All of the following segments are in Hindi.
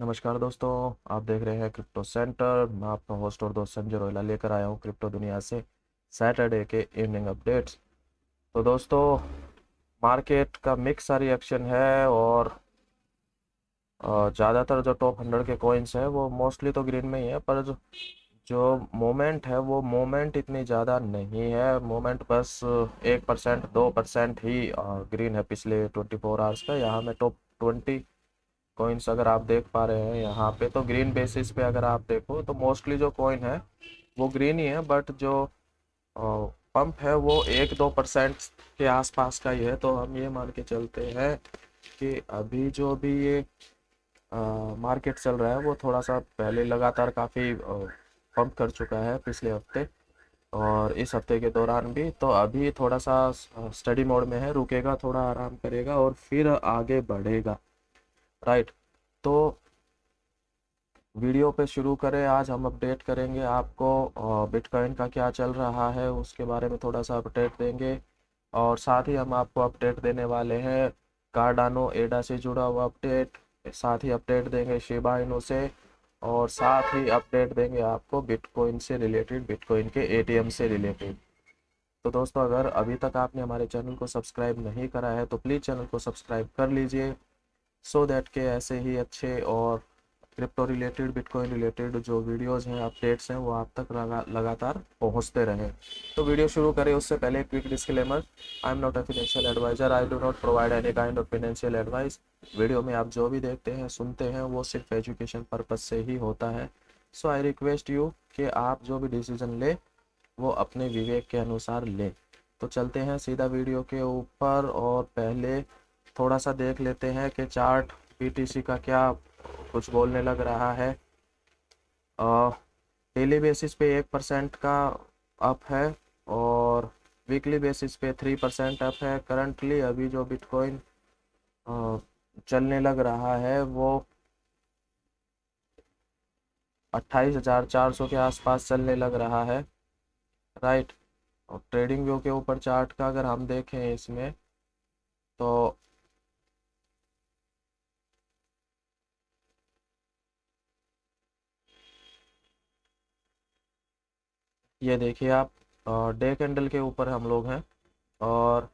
नमस्कार दोस्तों। आप देख रहे हैं क्रिप्टो सेंटर। मैं आपका होस्ट और दोस्त संजय रोयला लेकर आया हूं क्रिप्टो दुनिया से सैटरडे के इवनिंग अपडेट्स। तो दोस्तों, मार्केट का मिक्स सा रिएक्शन है और ज़्यादातर जो टॉप 100 के कॉइन्स हैं वो मोस्टली तो ग्रीन में ही है, पर जो मोमेंट है वो मोमेंट इतनी ज़्यादा नहीं है। मोमेंट बस 1% 2% ही ग्रीन है पिछले 24 आवर्स का। यहाँ में टॉप 20 कॉइन्स अगर आप देख पा रहे हैं यहाँ पे, तो ग्रीन बेसिस पे अगर आप देखो तो मोस्टली जो कॉइन है वो ग्रीन ही है, बट जो पंप है वो 1-2% के आसपास का ही है। तो हम ये मान के चलते हैं कि अभी जो भी ये मार्केट चल रहा है वो थोड़ा सा पहले लगातार काफ़ी पंप कर चुका है पिछले हफ्ते और इस हफ्ते के दौरान भी। तो अभी थोड़ा सा स्टडी मोड में है, रुकेगा, थोड़ा आराम करेगा और फिर आगे बढ़ेगा। राइट। तो वीडियो पे शुरू करें। आज हम अपडेट करेंगे आपको बिटकॉइन का क्या चल रहा है उसके बारे में थोड़ा सा अपडेट देंगे, और साथ ही हम आपको अपडेट देने वाले हैं कार्डानो एडा से जुड़ा हुआ अपडेट। साथ ही अपडेट देंगे शिबा इनू से, और साथ ही अपडेट देंगे आपको बिटकॉइन से रिलेटेड, बिटकॉइन के एटीएम से रिलेटेड। तो दोस्तों, अगर अभी तक आपने हमारे चैनल को सब्सक्राइब नहीं करा है तो प्लीज़ चैनल को सब्सक्राइब कर लीजिए, सो दैट के ऐसे ही अच्छे और क्रिप्टो रिलेटेड, बिटकॉइन रिलेटेड जो वीडियोस हैं, अपडेट्स हैं, वो आप तक लगातार पहुंचते रहें। तो वीडियो शुरू करें उससे पहले एक quick disclaimer. I am not a financial advisor, I do not provide any kind of financial advice. Video में आप जो भी देखते हैं, सुनते हैं, वो सिर्फ एजुकेशन पर्पज से ही होता है। सो आई रिक्वेस्ट यू कि आप जो भी डिसीजन ले वो अपने विवेक के अनुसार ले। तो चलते हैं सीधा वीडियो के ऊपर, और पहले थोड़ा सा देख लेते हैं कि चार्ट बीटीसी का क्या कुछ बोलने लग रहा है। डेली बेसिस पे 1% का अप है और वीकली बेसिस पे 3% अप है। करंटली अभी जो बिटकॉइन चलने लग रहा है वो 28,400 के आसपास चलने लग रहा है। राइट। और ट्रेडिंग व्यू के ऊपर चार्ट का अगर हम देखें इसमें, तो ये देखिए आप, डे कैंडल के ऊपर हम लोग हैं, और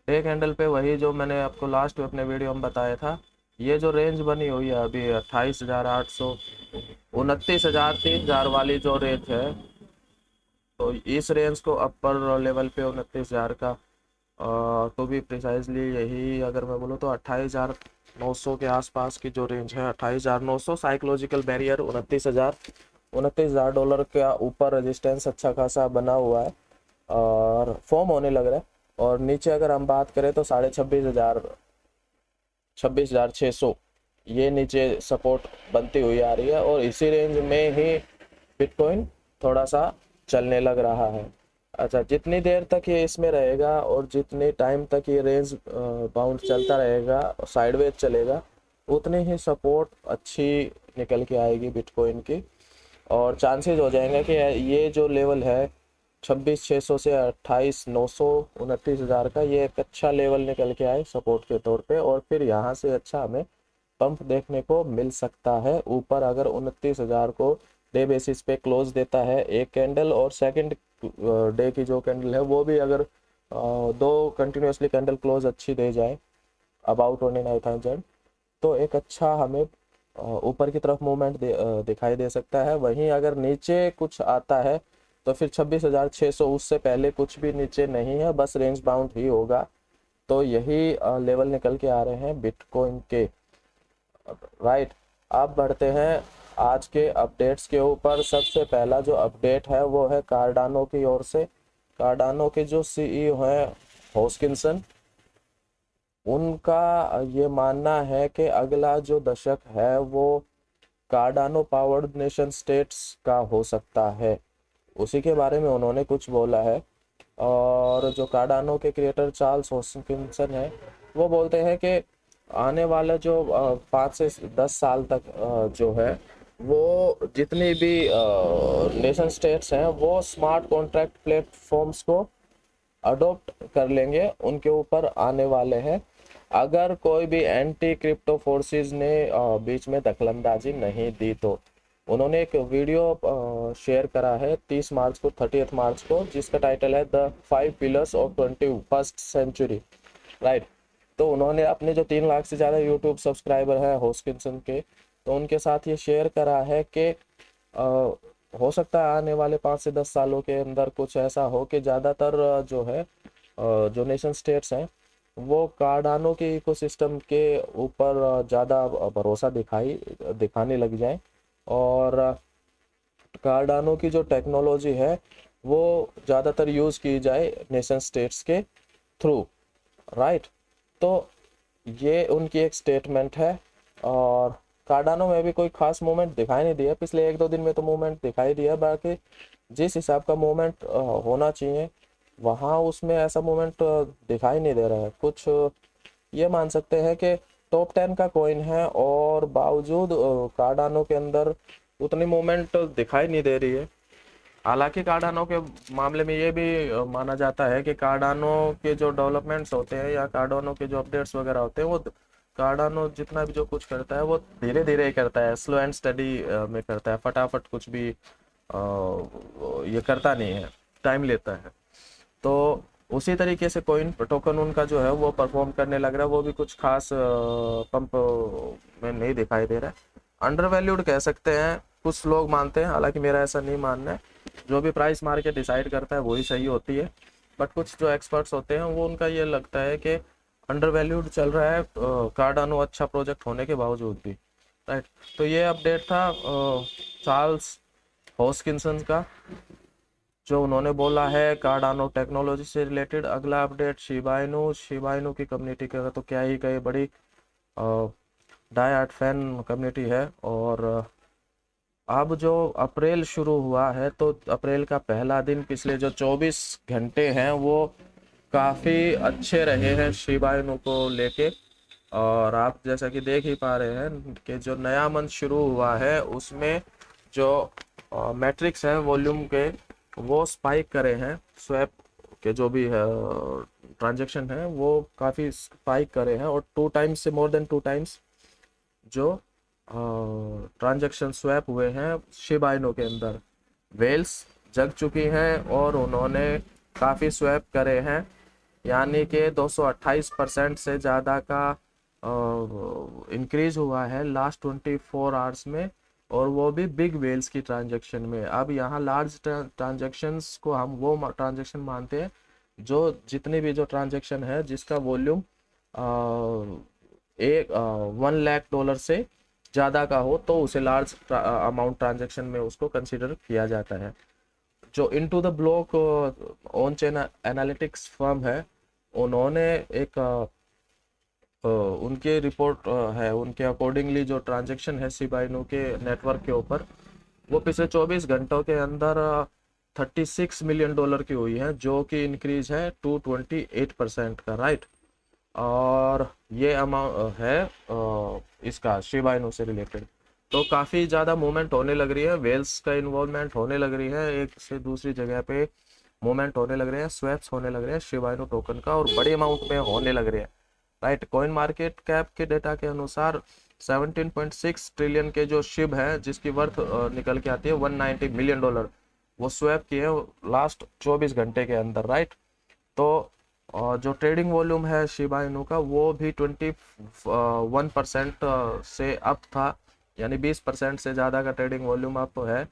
डे कैंडल पे वही जो मैंने आपको लास्ट में अपने वीडियो में बताया था, ये जो रेंज बनी हुई है अभी 28,800, 29,000, 3,000 वाली जो रेंज है, तो इस रेंज को अपर लेवल पे 29,000 का, तो भी प्रिसाइजली यही अगर मैं बोलूँ तो 28,900 के आसपास की जो रेंज है, 28,900 साइकोलॉजिकल बैरियर, 29,000 $29,000 का ऊपर रेजिस्टेंस अच्छा खासा बना हुआ है और फॉर्म होने लग रहा है। और नीचे अगर हम बात करें तो 26,500, 26,600 ये नीचे सपोर्ट बनती हुई आ रही है, और इसी रेंज में ही बिटकॉइन थोड़ा सा चलने लग रहा है। अच्छा, जितनी देर तक ये इसमें रहेगा और जितने टाइम तक ये रेंज बाउंड चलता रहेगा, साइडवेज चलेगा, उतनी ही सपोर्ट अच्छी निकल के आएगी बिटकॉइन की, और चांसेस हो जाएंगे कि ये जो लेवल है 26,600 से 28,900, 29,000 का, ये एक अच्छा लेवल निकल के आए सपोर्ट के तौर पे, और फिर यहाँ से अच्छा हमें पंप देखने को मिल सकता है ऊपर। अगर 29,000 को डे बेसिस पे क्लोज देता है एक कैंडल, और सेकंड डे की जो कैंडल है वो भी अगर दो कंटिन्यूसली कैंडल क्लोज अच्छी दे जाए अबाउट 29,000, तो एक अच्छा हमें ऊपर की तरफ मूवमेंट दिखाई दे सकता है। वहीं अगर नीचे कुछ आता है तो फिर 26,600, उससे पहले कुछ भी नीचे नहीं है, बस रेंज बाउंड ही होगा। तो यही लेवल निकल के आ रहे हैं बिटकॉइन के। राइट। अब बढ़ते हैं आज के अपडेट्स के ऊपर। सबसे पहला जो अपडेट है वो है कार्डानो की ओर से। कार्डानो के जो सीईओ हैं हॉस्किंसन, उनका ये मानना है कि अगला जो दशक है वो कार्डानो पावर्ड नेशन स्टेट्स का हो सकता है। उसी के बारे में उन्होंने कुछ बोला है। और जो कार्डानो के क्रिएटर चार्ल्स हॉस्किंसन है, वो बोलते हैं कि आने वाला जो 5 से 10 साल तक जो है, वो जितनी भी नेशन स्टेट्स हैं वो स्मार्ट कॉन्ट्रैक्ट प्लेटफॉर्म्स को अडॉप्ट कर लेंगे, उनके ऊपर आने वाले हैं। अगर कोई भी एंटी क्रिप्टो फोर्सेस ने बीच में दखलंदाजी नहीं दी तो। उन्होंने एक वीडियो शेयर करा है 30 मार्च को, 30 मार्च को, जिसका टाइटल है the 5 pillars of 21st century, right. तो उन्होंने अपने जो 3 लाख से ज़्यादा यूट्यूब सब्सक्राइबर है होस्किंसन के, तो उनके साथ ये शेयर करा है कि हो सकता है आने वाले 5 से 10 सालों के अंदर कुछ ऐसा हो कि ज़्यादातर जो है जो नेशन स्टेट्स हैं वो कार्डानो के इकोसिस्टम के ऊपर ज़्यादा भरोसा दिखाने लग जाएं, और कार्डानो की जो टेक्नोलॉजी है वो ज़्यादातर यूज़ की जाए नेशन स्टेट्स के थ्रू, राइट। तो ये उनकी एक स्टेटमेंट है। और कार्डानो में भी कोई खास मूवमेंट दिखाई नहीं दिया, पिछले 1-2 दिन में तो मूवमेंट दिखाई दिया, बाकी जिस हिसाब का मूवमेंट होना चाहिए वहाँ उसमें ऐसा मूवमेंट दिखाई नहीं दे रहा है कुछ। ये मान सकते हैं कि टॉप 10 का कॉइन है और बावजूद कार्डानो के अंदर उतनी मूवमेंट दिखाई नहीं दे रही है। हालांकि कार्डानो के मामले में ये भी माना जाता है कि कार्डानो के जो डेवलपमेंट्स होते हैं या कार्डानो के जो अपडेट्स वगैरह होते हैं वो कार्डानो जितना भी जो कुछ करता है वो धीरे धीरे ही करता है, स्लो एंड स्टडी में करता है, फटाफट कुछ भी ये करता नहीं है, टाइम लेता है। तो उसी तरीके से कोइन टोकन उनका जो है वो परफॉर्म करने लग रहा है, वो भी कुछ खास पंप में नहीं दिखाई दे रहा है। अंडर वैल्यूड कह सकते हैं कुछ लोग मानते हैं, हालांकि मेरा ऐसा नहीं मानना है। जो भी प्राइस मार्केट डिसाइड करता है वही सही होती है, बट कुछ जो एक्सपर्ट्स होते हैं वो उनका ये लगता है कि अंडर वैल्यूड चल रहा है कार्डानो अच्छा प्रोजेक्ट होने के बावजूद भी, राइट। तो ये अपडेट था चार्ल्स हॉस्किंसन का, जो उन्होंने बोला है कार्डानो टेक्नोलॉजी से रिलेटेड। अगला अपडेट शिबा इनू की कम्युनिटी का तो क्या ही कहे, बड़ी डाई हार्ड फैन कम्युनिटी है। और अब जो अप्रैल शुरू हुआ है तो अप्रैल का पहला दिन, पिछले जो 24 घंटे हैं वो काफ़ी अच्छे रहे हैं शिबा इनू को लेके। और आप जैसा कि देख ही पा रहे हैं कि जो नया मंथ शुरू हुआ है उसमें जो मैट्रिक्स है वॉल्यूम के वो स्पाइक करे हैं, स्वैप के जो भी है ट्रांजैक्शन है वो काफ़ी स्पाइक करे हैं, और 2 टाइम्स से मोर देन 2 टाइम्स जो ट्रांजैक्शन स्वैप हुए हैं शिबा इनू के अंदर। वेल्स जग चुकी हैं और उन्होंने काफ़ी स्वैप करे हैं, यानी कि 228% से ज़्यादा का इंक्रीज हुआ है लास्ट 24 आवर्स में, और वो भी बिग वेल्स की ट्रांजैक्शन में। अब यहाँ लार्ज ट्रांजैक्शंस को हम वो ट्रांजैक्शन मानते हैं जो जितनी भी जो ट्रांजैक्शन है जिसका वॉल्यूम एक $1 लाख से ज़्यादा का हो तो उसे लार्ज अमाउंट ट्रांजैक्शन में उसको कंसिडर किया जाता है। जो into the block on chain analytics firm है, उन्होंने एक उनके रिपोर्ट है, उनके अकॉर्डिंगली जो ट्रांजैक्शन है शिबा इनू के नेटवर्क के ऊपर वो पिछले 24 घंटों के अंदर $36 मिलियन की हुई है, जो कि इंक्रीज है 228% का, राइट। और ये अमाउंट है इसका शिबा इनू से रिलेटेड। तो काफ़ी ज़्यादा मूवमेंट होने लग रही है, वेल्स का इन्वॉल्वमेंट होने लग रही है, एक से दूसरी जगह पे मूवमेंट होने लग रहे हैं, स्वैप्स होने लग रहे हैं शिबा इनू टोकन का, और बड़े अमाउंट में होने लग रहे हैं, राइट। कॉइन मार्केट कैप के डेटा के अनुसार 17.6 ट्रिलियन के जो शिब है जिसकी वर्थ निकल के आती है $190 मिलियन, वो स्वैप किए लास्ट 24 घंटे के अंदर, राइट। तो जो ट्रेडिंग वॉल्यूम है शिबा इनू का वो भी 21% से अप था, यानी 20% से ज़्यादा का ट्रेडिंग वॉल्यूम अप है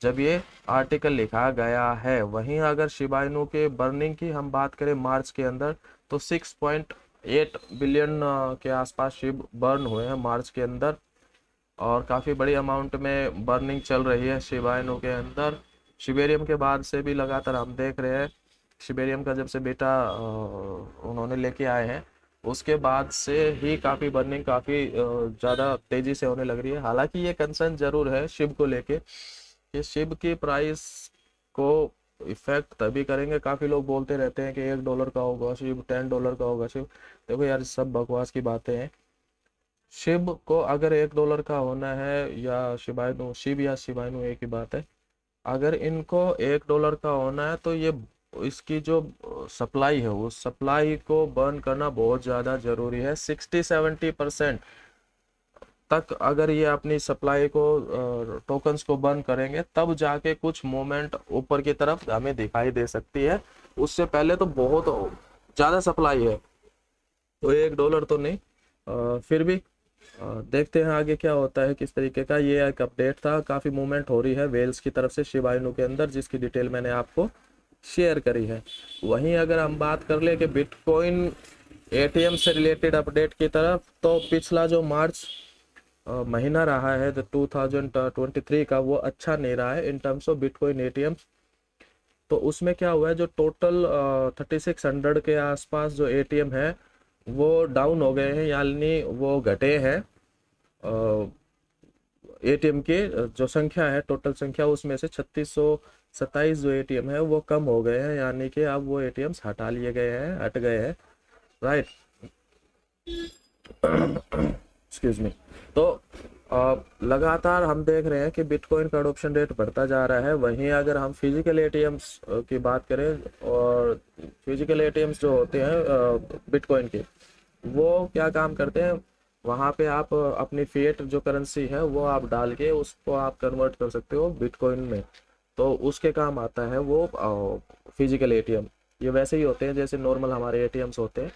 जब ये आर्टिकल लिखा गया है। वहीं अगर शिबा इनू के बर्निंग की हम बात करें मार्च के अंदर तो 6.8 बिलियन के आसपास शिब बर्न हुए हैं मार्च के अंदर, और काफ़ी बड़ी अमाउंट में बर्निंग चल रही है शिबा इनू के अंदर। शिबेरियम के बाद से भी लगातार हम देख रहे हैं, शिबेरियम का जब से बेटा उन्होंने लेके आए हैं उसके बाद से ही काफ़ी बर्निंग काफ़ी ज़्यादा तेज़ी से होने लग रही है। हालांकि ये कंसर्न ज़रूर है शिब को लेके कि शिब की प्राइस को इफेक्ट तभी करेंगे, काफ़ी लोग बोलते रहते हैं कि $1 का होगा शिब, $10 का होगा शिब। देखो यार सब बकवास की बातें हैं। शिब को अगर $1 का होना है या शिबा इनू, शिब या शिबा इनू एक ही बात है, अगर इनको $1 का होना है तो ये इसकी जो सप्लाई है उस सप्लाई को बर्न करना बहुत ज़्यादा ज़रूरी है। 60-70% तक अगर ये अपनी सप्लाई को टोकन्स को बर्न करेंगे तब जाके कुछ मूवमेंट ऊपर की तरफ हमें दिखाई दे सकती है। उससे पहले तो बहुत ज़्यादा सप्लाई है, तो $1 तो नहीं, फिर भी देखते हैं आगे क्या होता है किस तरीके का। ये एक अपडेट था, काफ़ी मूवमेंट हो रही है वेल्स की तरफ से शिबा इनू के अंदर, जिसकी डिटेल मैंने आपको शेयर करी है। वहीं अगर हम बात कर ले कि बिटकॉइन एटीएम से रिलेटेड अपडेट की तरफ, तो पिछला जो मार्च महीना रहा है तो 2023 का, वो अच्छा नहीं रहा है in terms of bitcoin ATM. तो उसमें क्या हुआ है, जो टोटल 3600 के आसपास जो एटीएम है वो डाउन हो गए हैं, यानी वो घटे हैं। एटीएम की जो संख्या है, टोटल संख्या, उसमें से 3627 जो एटीएम है वो कम हो गए हैं, यानी कि अब वो एटीएम्स हटा लिए गए हैं, हट गए हैं, राइट। Excuse me. तो लगातार हम देख रहे हैं कि बिटकॉइन का अडोप्शन रेट बढ़ता जा रहा है। वहीं अगर हम फिजिकल एटीएम्स की बात करें, और फिजिकल एटीएम्स जो होते हैं बिटकॉइन के, वो क्या काम करते हैं, वहाँ पे आप अपनी फिएट जो करेंसी है वो आप डाल के उसको आप कन्वर्ट कर सकते हो बिटकॉइन में, तो उसके काम आता है वो फिजिकल एटीएम। ये वैसे ही होते हैं जैसे नॉर्मल हमारे एटीएम्स होते हैं,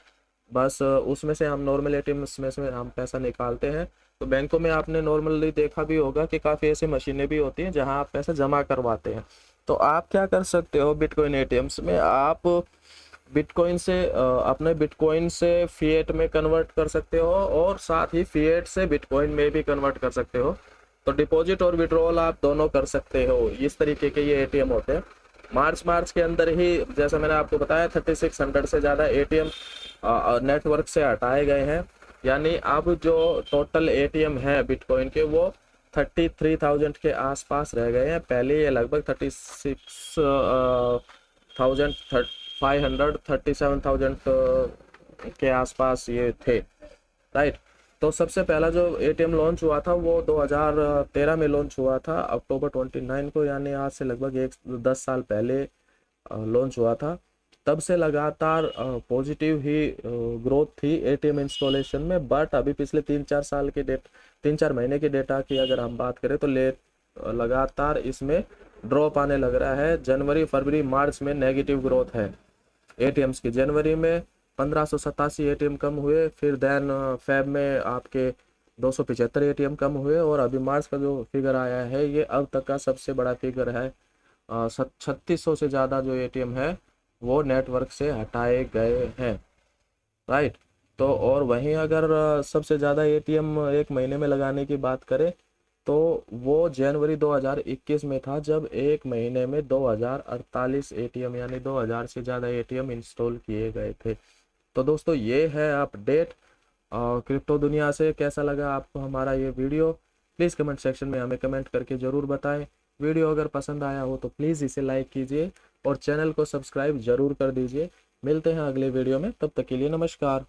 बस उसमें से हम नॉर्मल एटीएम्स में से हम पैसा निकालते हैं। तो बैंकों में आपने नॉर्मली देखा भी होगा कि काफ़ी ऐसी मशीनें भी होती हैं जहां आप पैसा जमा करवाते हैं। तो आप क्या कर सकते हो, बिटकॉइन एटीएम्स में आप बिटकॉइन से अपने बिटकॉइन से फिएट में कन्वर्ट कर सकते हो, और साथ ही फिएट से बिटकॉइन में भी कन्वर्ट कर सकते हो। तो डिपॉजिट और विड्रॉल आप दोनों कर सकते हो। इस तरीके के ये एटीएम होते हैं। मार्च के अंदर ही, जैसा मैंने आपको बताया, 3600 से ज़्यादा एटीएम नेटवर्क से हटाए गए हैं, यानी अब जो टोटल एटीएम है बिटकॉइन के वो 33,000 के आसपास रह गए हैं। पहले ये लगभग 37,000 के आसपास ये थे, राइट। तो सबसे पहला जो एटीएम लॉन्च हुआ था वो 2013 में लॉन्च हुआ था, अक्टूबर 29 को, यानी आज से लगभग 10 साल पहले लॉन्च हुआ था। तब से लगातार पॉजिटिव ही ग्रोथ थी एटीएम इंस्टॉलेशन में। बट अभी पिछले 3-4 महीने के डेटा की अगर हम बात करें तो लगातार इसमें ड्रॉप आने लग रहा है। जनवरी, फरवरी, मार्च में नेगेटिव ग्रोथ है एटीएम्स की। जनवरी में 1587 एटीएम कम हुए, फिर देन फेब में आपके 275 एटीएम कम हुए, और अभी मार्च का जो फिगर आया है ये अब तक का सबसे बड़ा फिगर है। 3600 से ज़्यादा जो एटीएम है वो नेटवर्क से हटाए गए हैं, राइट। तो और वहीं अगर सबसे ज़्यादा एटीएम एक महीने में लगाने की बात करें तो वो जनवरी 2021 में था, जब एक महीने में 2048 एटीएम, यानी 2000 से ज़्यादा एटीएम इंस्टॉल किए गए थे। तो दोस्तों ये है अपडेट क्रिप्टो दुनिया से। कैसा लगा आपको हमारा ये वीडियो, प्लीज़ कमेंट सेक्शन में हमें कमेंट करके ज़रूर बताएं। वीडियो अगर पसंद आया हो तो प्लीज़ इसे लाइक कीजिए और चैनल को सब्सक्राइब ज़रूर कर दीजिए। मिलते हैं अगले वीडियो में, तब तक के लिए नमस्कार।